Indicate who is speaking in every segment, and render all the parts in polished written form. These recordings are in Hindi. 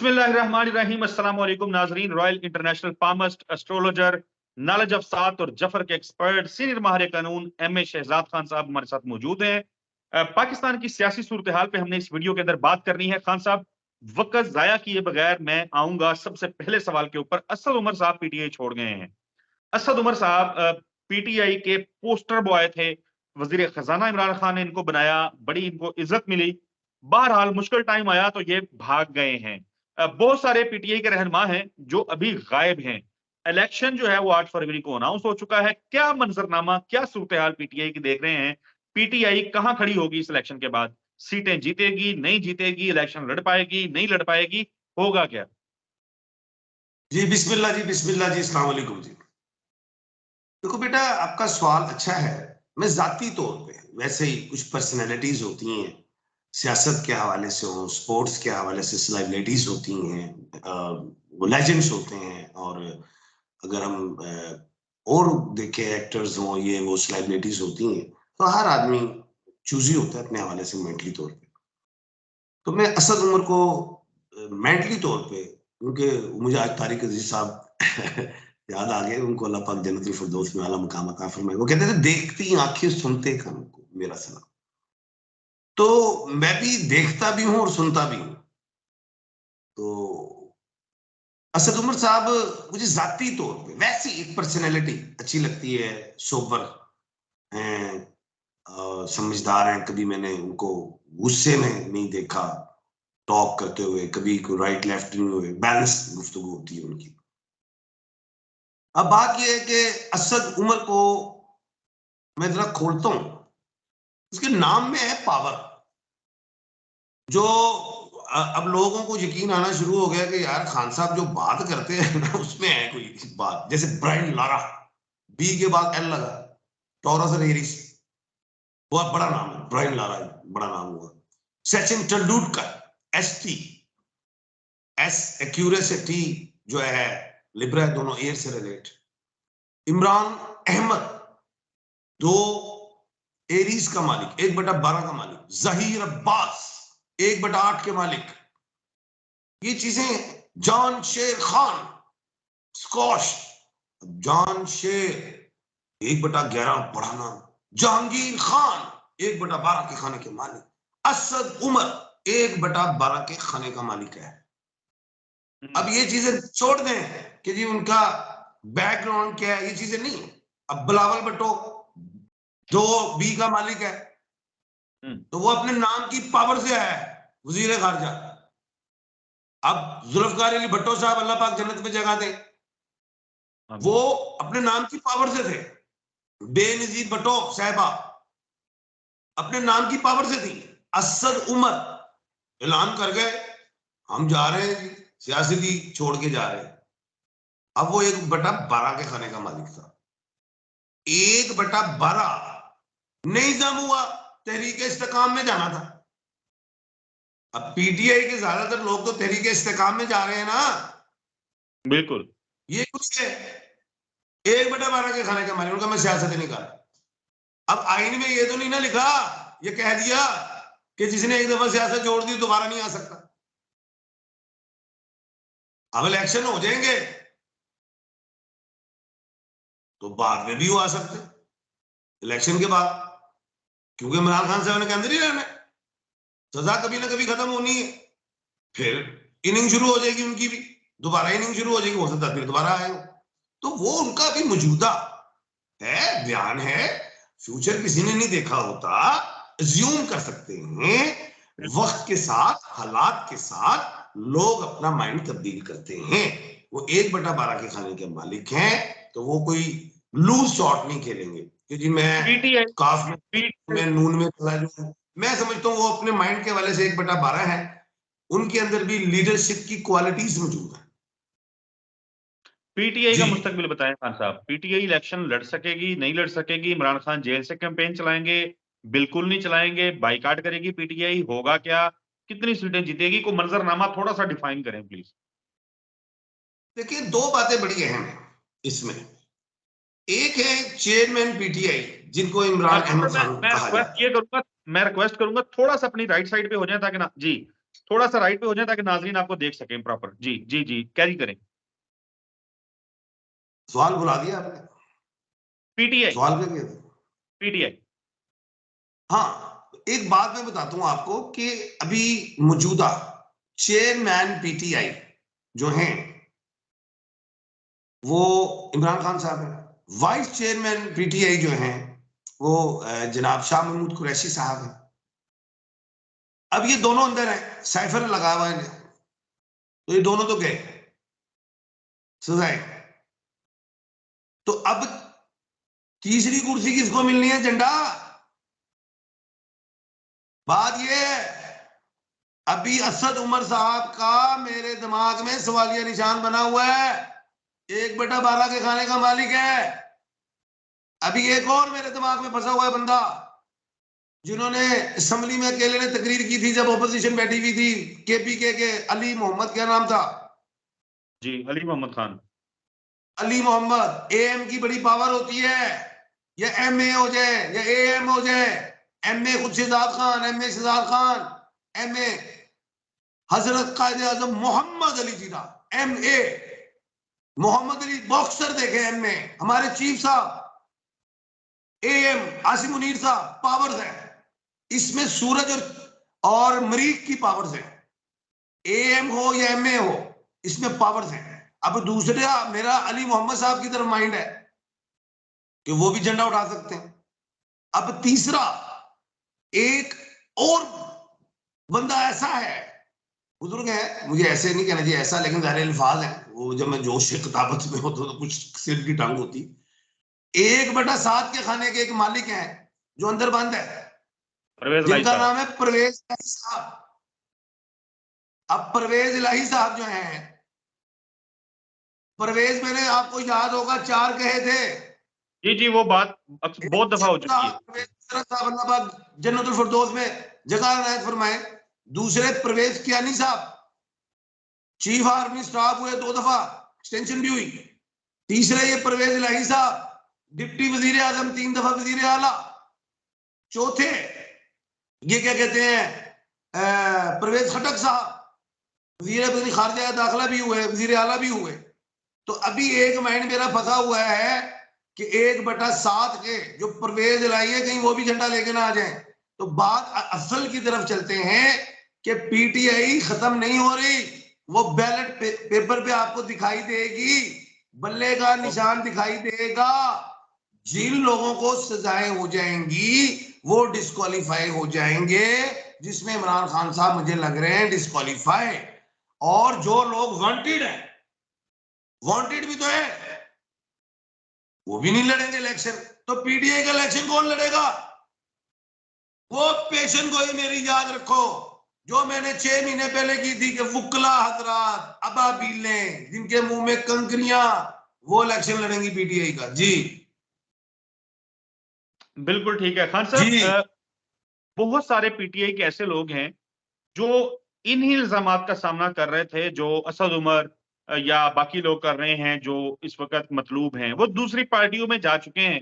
Speaker 1: बिस्मिल्लाहिर्रहमानिर्रहीम। अस्सलाम वालेकुम नाजरीन। Royal international palmist, astrologer, knowledge of सात और जफर के एक्सपर्ट, सीनियर माहिर कानून एम ए शहजाद खान साहब हमारे साथ मौजूद हैं। पाकिस्तान की सियासी सूरत हाल पे हमने इस वीडियो के अंदर बात करनी है। खान साहब, वक्त जाया किए बगैर मैं आऊंगा सबसे पहले सवाल के ऊपर। असद उमर साहब पीटीआई छोड़ गए हैं। असद उमर साहब पीटीआई के पोस्टर बॉय थे। वजीर खजाना इमरान खान ने इनको बनाया, बड़ी इनको इज्जत मिली। बहरहाल मुश्किल टाइम आया तो ये भाग गए हैं। बहुत सारे पीटीआई के रहनुमा हैं जो अभी गायब हैं। इलेक्शन जो है वो 8 फरवरी को अनाउंस हो चुका है। क्या मंजरनामा, क्या सूरत हाल पीटीआई की देख रहे हैं? पीटीआई कहां खड़ी होगी इस इलेक्शन के बाद? सीटें जीतेगी, नहीं जीतेगी, इलेक्शन लड़ पाएगी, नहीं लड़ पाएगी, होगा क्या?
Speaker 2: जी बिस्मिल्लाह जी, अस्सलाम वालेकुम जी। देखो बेटा, आपका सवाल अच्छा है। मैं जाती तौर पे वैसे ही कुछ पर्सनैलिटीज होती हैं, सियासत के हवाले से हो, स्पोर्ट्स के हवाले से सेलिब्रिटीज होती हैं, वो लेजेंड्स होते हैं। और अगर हम और देखें, एक्टर्स हों, ये वो सेलिब्रिटीज होती हैं, तो हर आदमी चूजी होता है अपने हवाले से मेंटली तौर पे। तो मैं असद उमर को मेंटली तौर पे, क्योंकि मुझे आज तारिक अजीज साहब याद आ गए, उनको अल्लाह पाक जन्नतुल फिरदौस में आला मकाम अता फरमाए। वो कहते थे, देखती आंखें सुनते कान को मेरा सलाम। तो मैं भी देखता भी हूं और सुनता भी हूं। तो असद उमर साहब मुझे जाती तौर पे वैसी एक पर्सनैलिटी अच्छी लगती है, सोबर हैं, समझदार हैं। कभी मैंने उनको गुस्से में नहीं देखा टॉक करते हुए, कभी कोई राइट लेफ्ट नहीं हुए, बैलेंस गुफ्तगू होती है उनकी। अब बात यह है कि असद उमर को मैं जरा खोलता हूं। उसके नाम में है पावर। जो अब लोगों को यकीन आना शुरू हो गया कि यार खान साहब जो बात करते हैं ना, उसमें है कोई बात। जैसे ब्रायन लारा, बी के बाद एल लगा, टॉरस और एरीज, बहुत बड़ा नाम है। ब्रायन लारा बड़ा नाम हुआ। सचिन तेंदुलकर, एसटी, एस एक्यूरेसिटी जो है लिब्रा, दोनों एयर से रिलेट। इमरान अहमद, 2 एरीज का मालिक, 1/12 का मालिक। जहीर अब्बास, 1/8 के मालिक। ये चीजें। जॉन शेर खान, स्कॉश, जॉन शेर 1/11, बड़ा नाम। जहांगीर खान, 1/12 के खाने के मालिक। असद उमर 1/12 के खाने का मालिक है। अब ये चीजें छोड़ दें कि जी उनका बैकग्राउंड क्या है, ये चीजें नहीं। अब बिलावल भुट्टो 2B का मालिक है, तो वो अपने नाम की पावर से है वजीर खारजा। अब जुल्फकार अली भुट्टो साहब, अल्लाह पाक जन्नत में जगह दे, वो अपने नाम की पावर से थे। बेनजीर भुट्टो साहबा अपने नाम की पावर से थी। असद उमर ऐलान कर गए, हम जा रहे हैं, सियासती छोड़ के जा रहे हैं। अब वो 1/12 के खाने का मालिक था। 1/12 नहीं जम हुआ, तहरीक इस्तेकाम में जाना था। अब पीटीआई के ज्यादातर लोग तो तहरीक इस्तेकाम में जा रहे हैं ना।
Speaker 1: बिल्कुल।
Speaker 2: ये कुछ है 1/12 के खाने का मालिक, उनका मैं सियासत नहीं कर। अब आईन में ये तो नहीं ना लिखा, ये कह दिया कि जिसने एक दफा सियासत छोड़ दी दोबारा नहीं आ सकता। अब इलेक्शन हो जाएंगे तो बाद में भी वो आ सकते इलेक्शन के बाद, क्योंकि इमरान खान साहब ने के अंदर ही रहना है। सजा कभी ना कभी खत्म होनी है, फिर इनिंग शुरू हो जाएगी उनकी भी, दोबारा इनिंग शुरू हो जाएगी, हो सकता है फिर दोबारा आए। तो वो उनका भी मौजूदा है, बयान है। फ्यूचर किसी ने नहीं देखा होता, अज्यूम कर सकते हैं। वक्त के साथ, हालात के साथ लोग अपना माइंड तब्दील करते हैं। वो 1/12 के खाने के मालिक हैं, तो वो कोई लूज शॉट नहीं खेलेंगे कि जी मैं काफ में नून में चला जाऊं। मैं समझता हूँ वो अपने माइंड के वाले से 1/12 है। उनके अंदर भी लीडरशिप की क्वालिटीज मौजूद है।
Speaker 1: पीटीआई का मुस्तकबिल बताएं खान साहब। पीटीआई इलेक्शन लड़ सकेगी, नहीं लड़ सकेगी? इमरान खान जेल से कैंपेन चलाएंगे, बिल्कुल नहीं चलाएंगे, बाइकाट करेगी पीटीआई, होगा क्या? कितनी सीटें जीतेगी? को मंजरनामा थोड़ा सा डिफाइन करें प्लीज।
Speaker 2: देखिए, 2 बातें बड़ी अहम है इसमें। एक है चेयरमैन पीटीआई, जिनको इमरान अहमद खान कहा जाता है।
Speaker 1: मैं रिक्वेस्ट करूंगा थोड़ा सा अपनी राइट साइड पे हो जाए, ताकि ना जी थोड़ा सा राइट पे हो जाए ताकि नाजरीन आपको देख सकें प्रॉपर। जी जी जी, कैरी करें।
Speaker 2: सवाल बुला दिया आपने,
Speaker 1: पीटीआई।
Speaker 2: सवाल क्या किया?
Speaker 1: पीटीआई।
Speaker 2: हाँ, एक बात मैं बताता हूं आपको कि अभी मौजूदा चेयरमैन पीटीआई जो हैं वो इमरान खान साहब हैं। वाइस चेयरमैन पीटीआई जो हैं वो जनाब शाह महमूद कुरैशी साहब हैं। अब ये दोनों अंदर हैं, साइफर लगा हुआ है इन्हें, तो ये दोनों तो गए सजाए। तो अब तीसरी कुर्सी किसको मिलनी है? झंडा। बात ये है, अभी असद उमर साहब का मेरे दिमाग में सवालिया निशान बना हुआ है। 1/12 के खाने का मालिक है। अभी एक और मेरे दिमाग में फंसा हुआ है बंदा, जिन्होंने असेंबली में अकेले ने तकरीर की थी जब ओपोजिशन बैठी हुई थी, केपीके के अली मोहम्मद, क्या नाम था?
Speaker 1: जी, अली मोहम्मद खान।
Speaker 2: अली मोहम्मद। एएम की बड़ी पावर होती है, या एमए हो जाए या एएम हो जाए। एमए खुद शहजाद खान, एमए शहजाद खान, एमए हजरत कायदे आजम मोहम्मद अली जीना, एमए मोहम्मद अली बॉक्सर देखे, एमए हमारे चीफ साहब, एएम आसिम मुनीर साहब, पावर्स है इसमें। सूरज और मरीख की पावर्स है, एएम हो या एमए हो, इसमें पावर्स है। अब दूसरा मेरा अली मोहम्मद साहब की तरफ माइंड है कि वो भी झंडा उठा सकते हैं। अब तीसरा एक और बंदा ऐसा है, बुजुर्ग है, मुझे ऐसे नहीं कहना चाहिए ऐसा, लेकिन ज़ाहिर अल्फाज है वो, जब मैं जोश किताबत में होता तो कुछ सिर की टांग होती। 1/7 के खाने के एक मालिक हैं जो अंदर बंद है,
Speaker 1: परवेज इलाही
Speaker 2: जिनका
Speaker 1: साहब।
Speaker 2: नाम है परवेज इलाही साहब। अब परवेज इलाही साहब जो हैं, परवेज मैंने आपको याद होगा 4 कहे थे।
Speaker 1: जी जी, वो बात बहुत दफा हो चुकी है।
Speaker 2: जन्नतुल फिरदौस में जगह इनायत फरमाए। दूसरे परवेज कियानी साहब, चीफ आर्मी स्टाफ हुए 2 दफा, एक्सटेंशन भी हुई। तीसरे ये परवेज इलाही साहब, डिप्टी वजीर आजम 3 दफा वजीर आला। चौथे ये क्या कहते हैं, परवेज खटक साहब, वजीर खारजा दाखिला भी हुए, वजीर आला भी हुए। तो अभी एक माइंड मेरा फंसा हुआ है कि 1/7 के जो परवेज लाई है, कहीं वो भी झंडा लेके ना आ जाए। तो बात असल की तरफ चलते हैं कि पीटीआई खत्म नहीं हो रही, वो बैलेट पेपर पे आपको दिखाई देगी, बल्ले का निशान दिखाई देगा। जिन लोगों को सजाएं हो जाएंगी वो डिस्क्वालीफाई हो जाएंगे, जिसमें इमरान खान साहब मुझे लग रहे हैं डिस्क्वालीफाई। और जो लोग वांटेड है, वांटेड भी तो है, वो भी नहीं लड़ेंगे इलेक्शन। तो पीटीआई का इलेक्शन कौन लड़ेगा? वो पेशन को ही मेरी याद रखो, जो मैंने 6 महीने पहले की थी कि वुकला हजरात, अबाबीलें जिनके मुंह में कंकरियां, वो इलेक्शन लड़ेंगी पीटीआई का। जी
Speaker 1: बिल्कुल ठीक है खान साहब।
Speaker 2: जी
Speaker 1: बहुत सारे पीटीआई के ऐसे लोग हैं जो इन्हीं इल्जामात का सामना कर रहे थे जो असद उमर या बाकी लोग कर रहे हैं, जो इस वक्त मतलूब हैं। वो दूसरी पार्टियों में जा चुके हैं।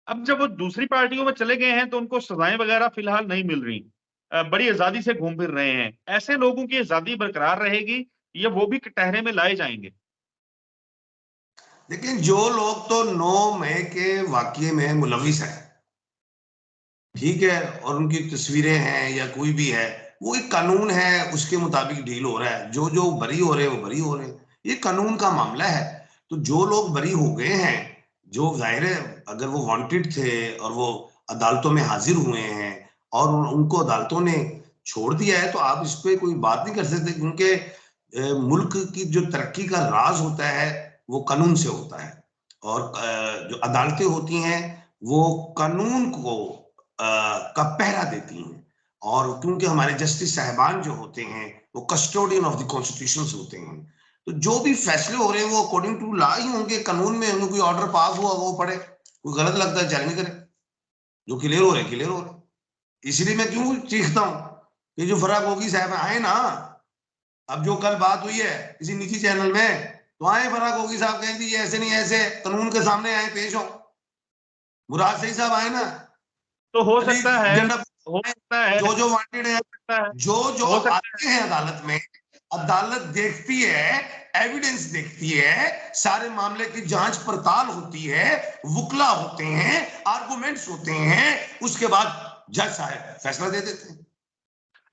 Speaker 1: अब जब वो दूसरी पार्टियों में चले गए हैं तो उनको सजाएं वगैरह फिलहाल नहीं मिल रही, बड़ी आजादी से घूम फिर रहे हैं। ऐसे लोगों की आजादी बरकरार रहेगी या वो भी कटहरे में लाए जाएंगे?
Speaker 2: लेकिन जो लोग तो 9 मई के वाकये में मुलविस है, ठीक है, और उनकी तस्वीरें हैं या कोई भी है, वो एक कानून है उसके मुताबिक डील हो रहा है। जो जो बरी हो रहे हैं वो बरी हो रहे हैं, ये कानून का मामला है। तो जो लोग बरी हो गए हैं, जो जाहिर है अगर वो वांटेड थे और वो अदालतों में हाजिर हुए हैं और उनको अदालतों ने छोड़ दिया है, तो आप इस पे कोई बात नहीं कर सकते, क्योंकि मुल्क की जो तरक्की का राज होता है वो कानून से होता है। और जो अदालतें होती हैं वो कानून को का पहरा देती हैं। और क्योंकि हमारे जस्टिस साहिबान जो होते हैं वो कस्टोडियन ऑफ द कॉन्स्टिट्यूशन होते हैं, तो जो भी फैसले हो रहे हैं वो अकॉर्डिंग टू लॉ ही होंगे, कानून में होंगे। कोई ऑर्डर पास हुआ वो पढ़े, कोई गलत लगता है चैलेंज करे, जो क्लियर हो रहे क्लियर हो रहे। इसलिए मैं क्यों चीखता हूँ कि जो फराक होगी साहब आए ना। अब जो कल बात हुई है किसी निजी चैनल में, तो आए फराक होगी साहब, कहें जी ऐसे नहीं ऐसे, कानून के सामने आए पेश हो। मुराद सही साहब आए ना,
Speaker 1: तो हो
Speaker 2: अली
Speaker 1: सकता है
Speaker 2: झंडा
Speaker 1: हो सकता है,
Speaker 2: जो वांटेड है, जो
Speaker 1: हो सकता
Speaker 2: आते हैं अदालत में, अदालत देखती है, एविडेंस देखती है, सारे मामले की जांच पड़ताल होती है, वुकला होते हैं, आर्गुमेंट्स होते हैं, उसके बाद जज साहब फैसला दे देते हैं।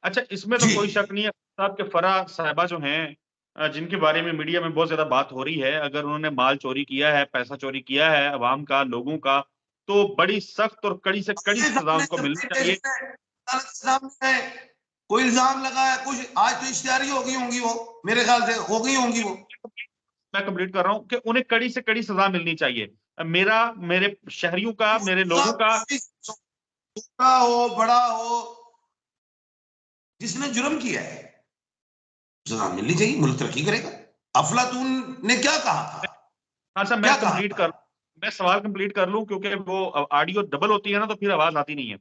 Speaker 1: अच्छा, इसमें तो
Speaker 2: जी
Speaker 1: कोई शक नहीं है साहब के फराह साहिबा जो हैं, जिनके बारे में मीडिया में बहुत ज्यादा बात हो रही है, अगर उन्होंने माल चोरी किया है, पैसा चोरी किया है अवाम का, लोगों का, तो बड़ी सख्त और कड़ी से कड़ी सजा उनको मिलनी चाहिए।
Speaker 2: अदालत के सामने है, कोई इल्जाम लगाया कुछ, आज तो इश्तिहारी हो गई होंगी, वो मेरे ख्याल से हो गई होंगी वो।
Speaker 1: मैं कंप्लीट कर रहा हूँ कि उन्हें कड़ी से कड़ी सजा मिलनी चाहिए। मेरे शहरियों का, मेरे लोगों का,
Speaker 2: छोटा हो बड़ा हो, जिसने जुर्म किया है सजा मिलनी चाहिए, मुल्क तरक्की करेगा। अफलातून ने क्या कहा था?
Speaker 1: हाँ सर,
Speaker 2: क्या कहा था?
Speaker 1: मैं सवाल कंप्लीट कर लूं, क्योंकि वो ऑडियो डबल होती है ना, तो फिर आवाज आती नहीं है।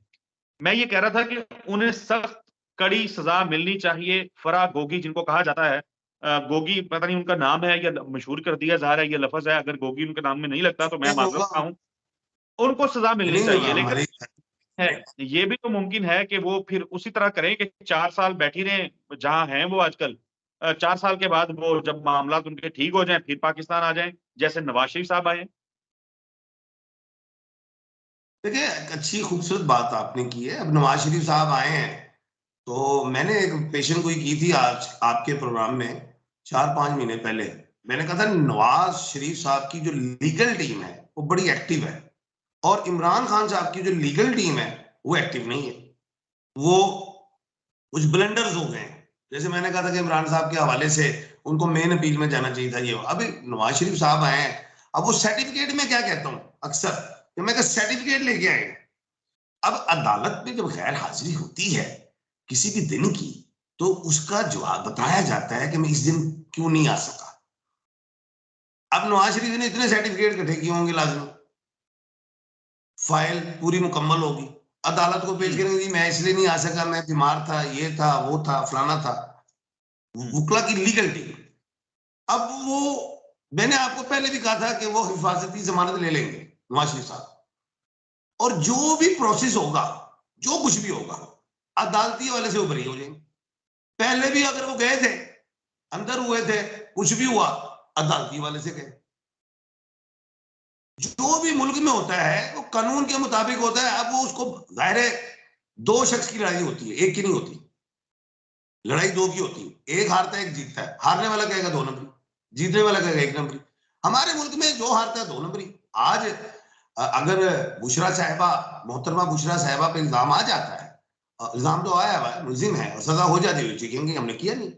Speaker 1: मैं ये कह रहा था कि उन्हें सख्त कड़ी सजा मिलनी चाहिए। फराह गोगी जिनको कहा जाता है, गोगी पता नहीं उनका नाम है या मशहूर कर दिया जा रहा है, ये लफ्ज है, अगर गोगी उनके नाम में नहीं लगता तो मैं
Speaker 2: नहीं
Speaker 1: माजूर
Speaker 2: होगा,
Speaker 1: हूं, उनको सजा मिलनी
Speaker 2: नहीं होगा
Speaker 1: चाहिए। लेकिन
Speaker 2: हमारे।
Speaker 1: है, ये भी तो मुमकिन है कि वो फिर उसी तरह करें कि 4 साल बैठी रहें जहां हैं वो आजकल, 4 साल के बाद वो जब मामला उनके ठीक हो जाएं फिर पाकिस्तान आ जाएं, जैसे नवाज शरीफ साहब आए।
Speaker 2: देखिए, एक अच्छी खूबसूरत बात आपने की है। अब नवाज शरीफ साहब आए हैं, तो मैंने एक पेशन कोई की थी आज आपके प्रोग्राम में 4-5 महीने पहले। मैंने कहा था नवाज शरीफ साहब की जो लीगल टीम है वो बड़ी एक्टिव है, और इमरान खान साहब की जो लीगल टीम है वो एक्टिव नहीं है। वो कुछ ब्लंडर्स हो गए हैं। जैसे मैंने कहा था कि इमरान साहब के हवाले से उनको मेन अपील में जाना चाहिए था, ये अभी नवाज शरीफ साहब आए हैं। अब वो सर्टिफिकेट में क्या कहता हूं अक्सर कि मैं सर्टिफिकेट लेके आए। अब अदालत में जब गैर हाजिरी होती है किसी भी दिन की, तो उसका जवाब बताया जाता है कि मैं इस दिन क्यों नहीं आ सका। अब नवाज शरीफ ने इतने सर्टिफिकेट इकट्ठे किए होंगे, लाजमी फाइल पूरी मुकम्मल होगी, अदालत को पेश करेंगे जी मैं इसलिए नहीं आ सका, मैं बीमार था, ये था, वो था, फलाना था। वुकला की लीगल टीम। अब वो, मैंने आपको पहले भी कहा था कि वो हिफाजती जमानत ले लेंगे नवाज शरीफ साहब, और जो भी प्रोसेस होगा, जो कुछ भी होगा, अदालती वाले से ऊपर ही हो जाएंगे। पहले भी अगर वो गए थे, अंदर हुए थे, कुछ भी हुआ, अदालती वाले से गए। जो भी मुल्क में होता है वो कानून के मुताबिक होता है। अब वो उसको जाहिर है, दो शख्स की लड़ाई होती है, एक की नहीं होती। लड़ाई दो की होती है, एक हारता है एक जीतता है। हारने वाला कहेगा 2 नंबरी, जीतने वाला कहेगा 1 नंबरी। हमारे मुल्क में जो हारता है 2 नंबरी। आज अगर बुशरा साहिबा, मोहतरमा बुशरा साहिबा पे इल्जाम आ जाता है, इल्जाम तो आया हुआ है, मुलजिम है, और सजा हो जाती है, चीखेंगे हमने किया नहीं।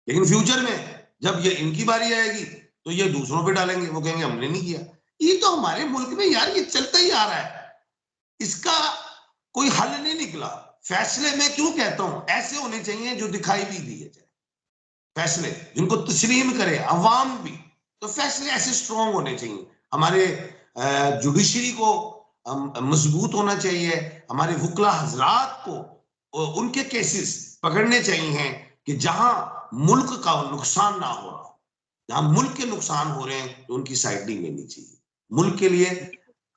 Speaker 2: लेकिन फ्यूचर में जब ये इनकी बारी आएगी तो ये दूसरों पे डालेंगे, वो कहेंगे हमने नहीं किया। ये तो हमारे मुल्क में यार ये चलता ही आ रहा है, इसका कोई हल नहीं निकला। फैसले मैं क्यों कहता हूं ऐसे होने चाहिए जो दिखाई भी दिए जाए, फैसले जिनको तस्लीम करे अवाम भी, तो फैसले ऐसे स्ट्रॉन्ग होने चाहिए। हमारे जुडिशरी को मजबूत होना चाहिए, हमारे वुकला हजरात को उनके केसेस पकड़ने चाहिए कि जहां मुल्क का नुकसान ना हो रहा हो, जहां मुल्क के नुकसान हो रहे हैं तो उनकी साइड नहीं लेनी चाहिए। मुल्क के लिए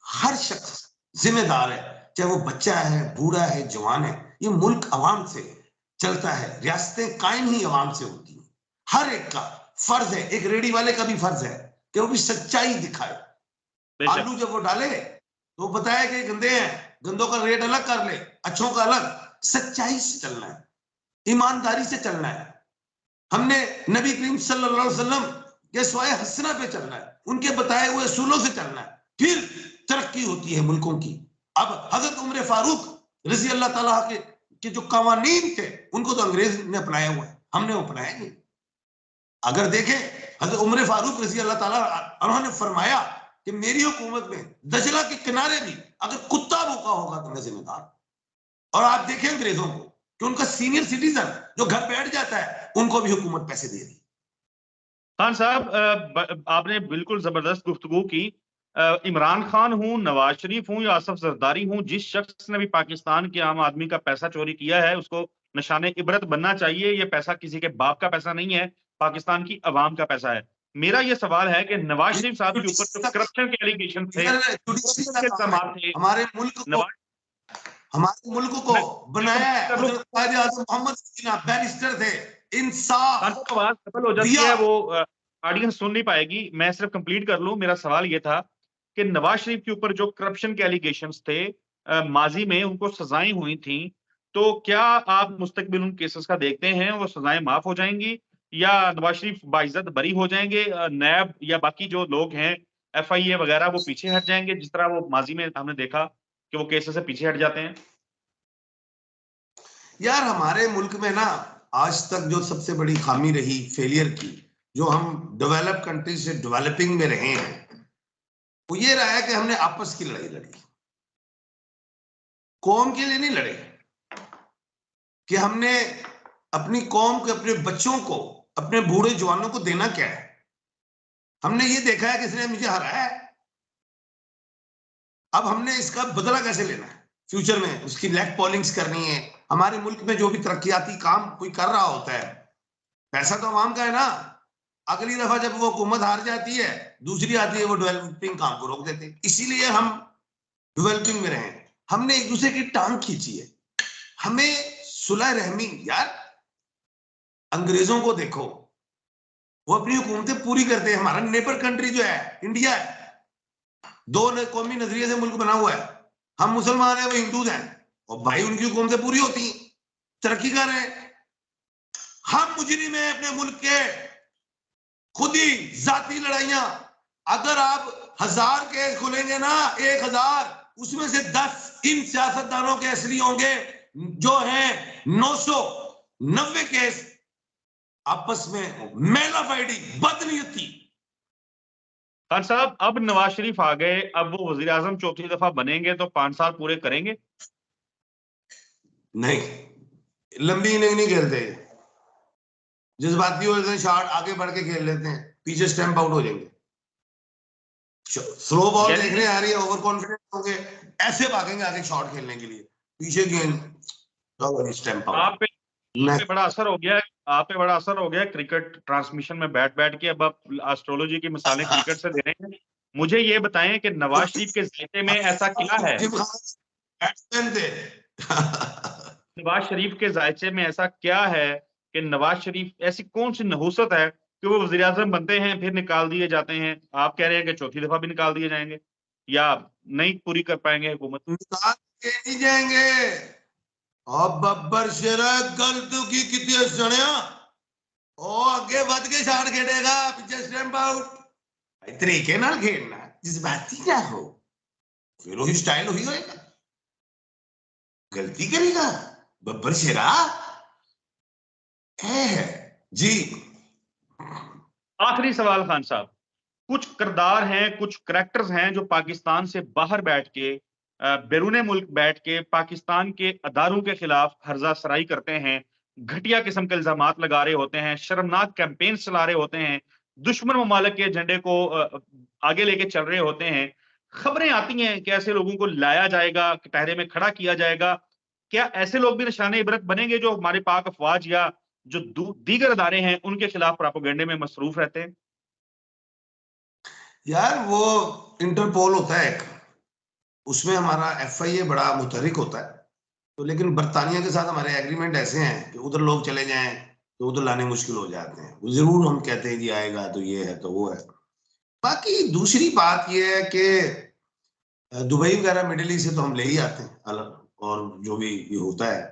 Speaker 2: हर शख्स जिम्मेदार है, चाहे वो बच्चा है, बूढ़ा है, जवान है। ये मुल्क अवाम से चलता है, रियासतें कायम ही अवाम से होती हैं। हर एक का फर्ज है, एक रेडी वाले का भी फर्ज है कि वो भी सच्चाई दिखाए। आलू जब वो डाले तो बताया कि गंदे हैं, गंदों का रेट अलग कर ले, अच्छों का अलग। सच्चाई से चलना है, ईमानदारी से चलना है। हमने नबी करीम सल्लल्लाहु अलैहि वसल्लम के स्वाए हसना पे चलना है, उनके बताए हुए असूलों से चलना है, फिर तरक्की होती है मुल्कों की। अब हजरत उमर फारूक रजी अल्लाह तआला के जो कवानीन थे उनको तो अंग्रेज ने अपनाया हुआ है, हमने अपनाया नहीं। अगर देखें, हजरत उमर फारूक रजी अल्लाह तआला उन्होंने फरमाया कि मेरी हुकूमत में दजला के किनारे भी अगर कुत्ता भूखा होगा तो मैं जिम्मेदार। और आप देखें अंग्रेजों को कि उनका सीनियर सिटीजन जो घर बैठ जाता है उनको भी हुकूमत पैसे दे रही।
Speaker 1: खान साहब, आपने बिल्कुल जबरदस्त गुफ्तगू की। इमरान खान हूं, नवाज शरीफ हूं या आसफ जरदारी हूं, जिस शख्स ने भी पाकिस्तान के आम आदमी का पैसा चोरी किया है उसको निशाने इबरत बनना चाहिए। ये पैसा किसी के बाप का पैसा नहीं है, पाकिस्तान की अवाम का पैसा है। मेरा ये सवाल है कि नवाज शरीफ साहब के ऊपर जो करप्शन के एलिगेशन थे, करप्शन के इल्जाम थे,
Speaker 2: हमारे मुल्क को
Speaker 1: नवाज
Speaker 2: हमारे मुल्क को बनाया है हजरत कायद आज़म मोहम्मद सकीना, बैरिस्टर थे, इंसाफ
Speaker 1: आवाज सफल हो जाती है, वो ऑडियंस सुन नहीं पाएगी। मैं सिर्फ कंप्लीट कर लूं। मेरा सवाल ये था कि नवाज शरीफ के ऊपर जो करप्शन के एलिगेशंस थे, माजी में उनको सजाएं हुई थी, तो क्या आप मुस्तकबिल उन केसेस का देखते हैं वो सजाएं माफ हो जाएंगी या नवाज शरीफ बाइज्जत बरी हो जाएंगे? नैब या बाकी जो लोग हैं FIA वगैरह वो पीछे हट जाएंगे, जिस तरह वो माजी में हमने देखा कि वो केसेस से पीछे हट जाते हैं?
Speaker 2: यार हमारे मुल्क में ना आज तक जो सबसे बड़ी खामी रही फेलियर की, जो हम डेवलप कंट्री से डेवलपिंग में रहे हैं, वो ये रहा है कि हमने आपस की लड़ाई लड़ी, कौम के लिए नहीं लड़े, कि हमने अपनी कौम को, अपने बच्चों को, अपने बूढ़े जवानों को देना क्या है। हमने ये देखा है कि इसने मुझे हराया है, अब हमने इसका बदला कैसे लेना है फ्यूचर में, उसकी लेग पॉलिंग्स करनी है। हमारे मुल्क में जो भी तरक्याती काम कोई कर रहा होता है, पैसा तो आवाम का है ना। अगली दफा जब वो हुकूमत हार जाती है, दूसरी आती है, वो डेवलपिंग काम को रोक देते हैं। इसीलिए हम डेवलपिंग में रहे, हमने एक दूसरे की टांग खींची है। हमें सुलह रहमी, यार अंग्रेजों को देखो, वो अपनी हुकूमतें पूरी करते हैं। हमारा नेबर कंट्री जो है इंडिया है, दो कौमी नजरिए से मुल्क बना हुआ है, हम मुसलमान हैं, वो हिंदू हैं, और भाई उनकी हुकूमतें पूरी होती हैं, तरक्की कर रहे हैं। हम मुजरिम हैं अपने मुल्क के, खुद ही जाती लड़ाइयां। अगर आप 1000 केस खुलेंगे ना, 1000, उसमें से 10 इन सियासतदानों के असली होंगे, जो हैं 990 केस आपस में मेलाफाइडी, बदनीयती।
Speaker 1: खान साहब, अब नवाज शरीफ आ गए, अब वो वजीर आजम चौथी दफा बनेंगे तो 5 साल पूरे करेंगे?
Speaker 2: नहीं, लंबी इनिंग नहीं खेलते, जज्बाती होते हैं, शॉट आगे बढ़ के खेल लेते हैं, पीछे स्टैंप आउट हो जाएंगे। स्लो बॉल देखने आ रही है, ओवर कॉन्फिडेंट होंगे, ऐसे भागेंगे आगे शॉट खेलने के लिए, पीछे गेंद स्टैंप आउट।
Speaker 1: आप पे बड़ा असर हो गया, आप पे बड़ा असर हो गया क्रिकेट ट्रांसमिशन में बैठ बैठ के। अब आप एस्ट्रोलॉजी की मिसालें क्रिकेट से दे रहे हैं। मुझे ये बताएं कि नवाज शरीफ के जायके में ऐसा क्या है, नवाज शरीफ के जायचे में ऐसा क्या है कि नवाज शरीफ, ऐसी कौन सी नहुसत है कि वो वजीर आजम बनते हैं फिर निकाल दिए जाते हैं? आप कह रहे हैं कि चौथी दफा भी निकाल दिए जाएंगे या नहीं पूरी कर पाएंगे हुकूमत?
Speaker 2: निकाल के नहीं जाएंगे। और बब्बर शेरा गल तू की कितनी सुनिया, ओ आगे बढ़ के शॉट खेलेगा, पीछे स्टैंप आउट। तरीके नाल खेलना, जज्बाती ना हो, फिर वही स्टाइल वही होएगा। गलती करेगा बब्बर शेरा है जी।
Speaker 1: आखिरी सवाल खान साहब, कुछ किरदार हैं, कुछ करैक्टर्स हैं जो पाकिस्तान से बाहर बैठ के, बैरूने मुल्क बैठ के पाकिस्तान के अदारों के खिलाफ हर्जा सराई करते हैं, घटिया किस्म के इल्जामात लगा रहे होते हैं, शर्मनाक कैंपेन चला रहे होते हैं, दुश्मन ममालिक के एजेंडे को आगे लेके चल रहे होते हैं। खबरें आती हैं कि ऐसे लोगों को लाया जाएगा, कटहरे में खड़ा किया जाएगा। क्या ऐसे लोग भी निशाने इबरत बनेंगे जो हमारे पाक अफवाज या जो दीगर अदारे हैं उनके खिलाफ प्रोपेगेंडे में मसरूफ रहते हैं?
Speaker 2: यार वो इंटरपोल होता है एक, उसमें हमारा FIA बड़ा मुतहरिक होता है, तो लेकिन बरतानिया के साथ हमारे एग्रीमेंट ऐसे हैं कि उधर लोग चले जाएं तो उधर लाने मुश्किल हो जाते हैं। वो जरूर हम कहते हैं जी आएगा तो ये है तो वो है। बाकी दूसरी बात ये है कि दुबई वगैरह मिडिल ईस्ट से तो हम ले ही आते हैं अलग, और जो भी ये होता है,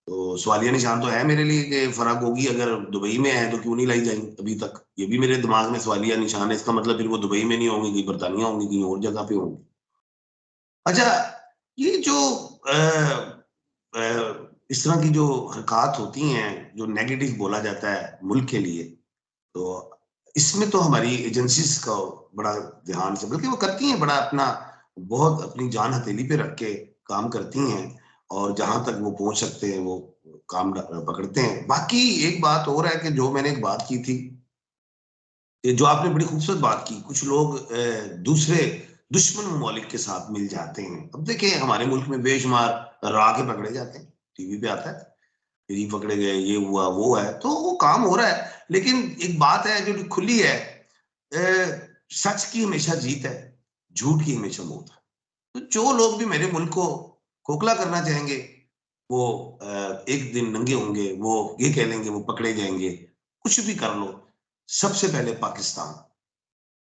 Speaker 2: तो सवालिया निशान तो है मेरे लिए कि फराक होगी अगर दुबई में है तो क्यों नहीं लाई जाएंगी अभी तक। ये भी मेरे दिमाग में सवालिया निशान है, इसका मतलब फिर वो दुबई में नहीं होंगी, कहीं बरतानिया होंगी, कहीं और जगह पे होंगी। अच्छा, ये जो इस तरह की जो हरकत होती हैं, जो नेगेटिव बोला जाता है मुल्क के लिए, तो इसमें तो हमारी एजेंसीज का बड़ा ध्यान से, बल्कि वो करती हैं, बड़ा अपना बहुत अपनी जान हथेली पे रख के काम करती हैं, और जहां तक वो पहुंच सकते हैं वो काम पकड़ते हैं। बाकी एक बात और है कि जो मैंने एक बात की थी, जो आपने बड़ी खूबसूरत बात की, कुछ लोग दूसरे दुश्मन ममालिक के साथ मिल जाते हैं। अब देखिए हमारे मुल्क में बेशुमार राखे पकड़े जाते हैं, टीवी पे आता है, फ्री पकड़े गए, ये हुआ वो है, तो वो काम हो रहा है। लेकिन एक बात है जो खुली है, सच की हमेशा जीत है, झूठ की हमेशा मौत है। तो जो लोग भी मेरे मुल्क को खोखला करना चाहेंगे, वो एक दिन नंगे होंगे, वो ये कह लेंगे वो पकड़े जाएंगे, कुछ भी कर लो, सबसे पहले पाकिस्तान,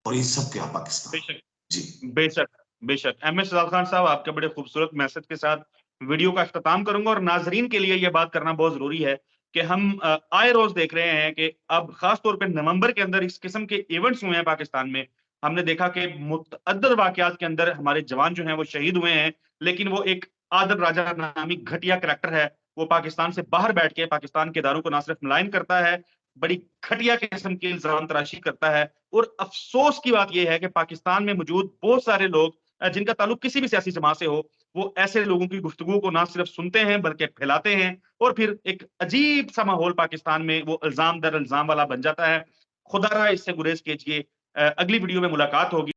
Speaker 2: और ये सब क्या पाकिस्तान।
Speaker 1: बेशक
Speaker 2: जी
Speaker 1: बेशक बेशक एमएस शहजाद खान साहब, आपके बड़े खूबसूरत मैसेज के साथ वीडियो का अख्ताम करूंगा। और नाजरीन के लिए यह बात करना बहुत जरूरी है कि हम आए रोज देख रहे हैं कि अब खास तौर पे नवंबर के अंदर इस किस्म के इवेंट्स हुए हैं पाकिस्तान में। हमने देखा कि मुतअद्दिद वाकयात के अंदर हमारे जवान जो हैं वो शहीद हुए हैं, लेकिन वो एक आदिल राजा नामी घटिया करैक्टर है, वो पाकिस्तान से बाहर बैठ के पाकिस्तान के इदारों को ना सिर्फ मुलायन करता है, बड़ी घटिया किस्म की इल्जाम तराशी करता है। और अफसोस की बात यह है कि पाकिस्तान में मौजूद बहुत सारे लोग जिनका ताल्लुक किसी भी सियासी जमात से हो, वो ऐसे लोगों की गुफ्तगू को ना सिर्फ सुनते हैं बल्कि फैलाते हैं, और फिर एक अजीब सा माहौल पाकिस्तान में वो इल्जाम दर इल्जाम वाला बन जाता है। खुदारा इससे गुरेज कीजिए। अगली वीडियो में मुलाकात होगी।